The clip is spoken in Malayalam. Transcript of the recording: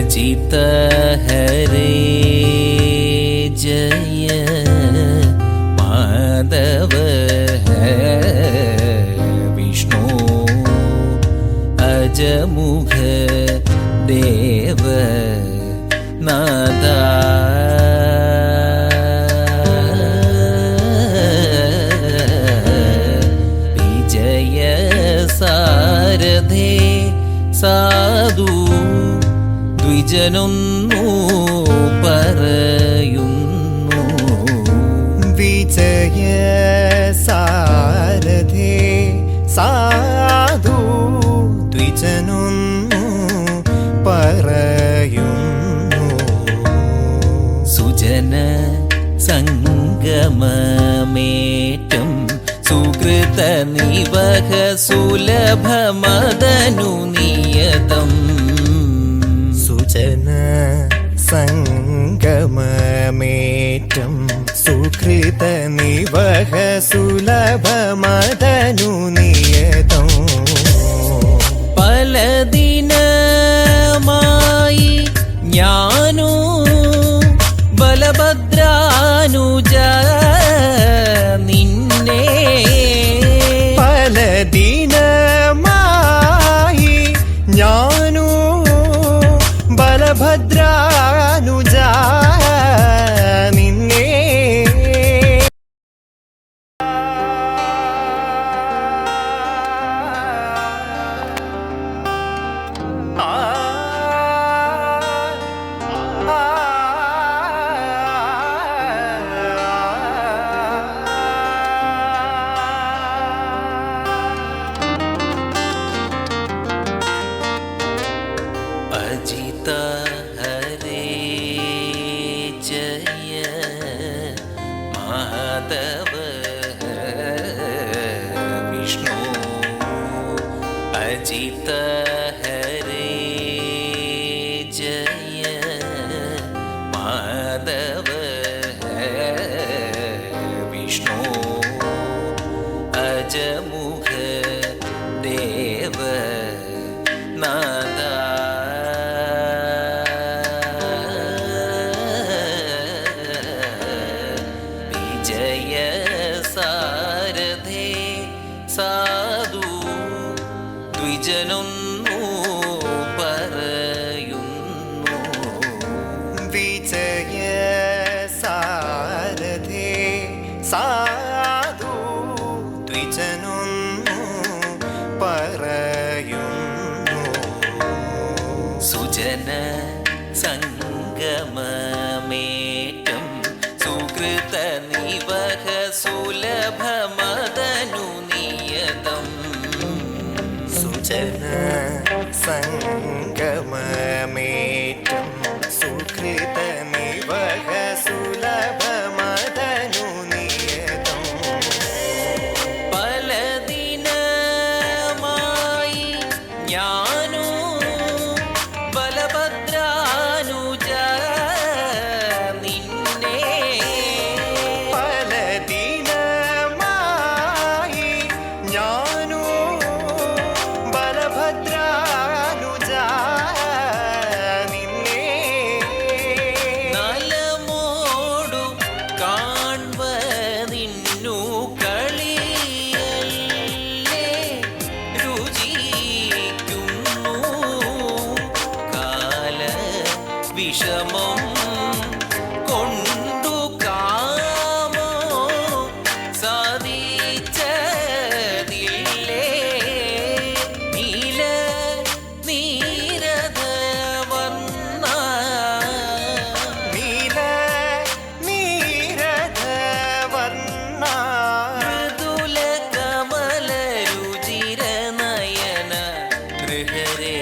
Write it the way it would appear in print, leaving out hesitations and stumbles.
अजित हरे जय माधव है विष्णु अजमुख देव नादा विजय सारथे साधु ദ്വിജനൊന്നു പറയുന്നു വിജയ സാരഥേ സാധു ദ്വിജനൊന്നു പറയുന്നു സുജന സംഗമമേറ്റം സുകൃത നിവഹ സുലഭമദനു നിയതം സുജന സംഗമമേറ്റം സുകൃത നിവഹ സുലഭമദനു നിയതം പല ദിനമായി ഞാനു ബലഭദ്രാനുജ നിന്നെ പല ദിനമായി ഞാനു ബലഭദ്രാനുജ നിന്നെ अजित हरे जय माधव विष्णु अजित हरे जय माधव विष्णु अजमुख देव नादा विजय सारथे साधु ദ്വിജനൊന്നു പറയുന്നു വിജയ സാരഥേ സാധു ദ്വിജനൊന്നു പറയുന്നു സുജന സംഗമമേറ്റം സുകൃത നിവഹ സുലഭമദനു നിയതം സുജന സംഗമമേറ്റം സുകൃത നിവഹ സുലഭമദനു നിയതം പല ദിനമായി ഞാനു ബലഭദ്രാനുജ നിന്നെ പല ദിനമായി ഞാനു ബലഭദ്രാനുജ നിന്നെ നലമോടു കാൺവതിന്നു കളിയല്ലേ രുചിക്കുന്നു കാല വിഷമം കൊണ്ടു കാമോ സാധിച്ചതില്ലേ നീല നീരത വന്ന നീല നീരഥ വർണ്ണ മൃദുല കമല രുചിര നയന ഗൃഹരേ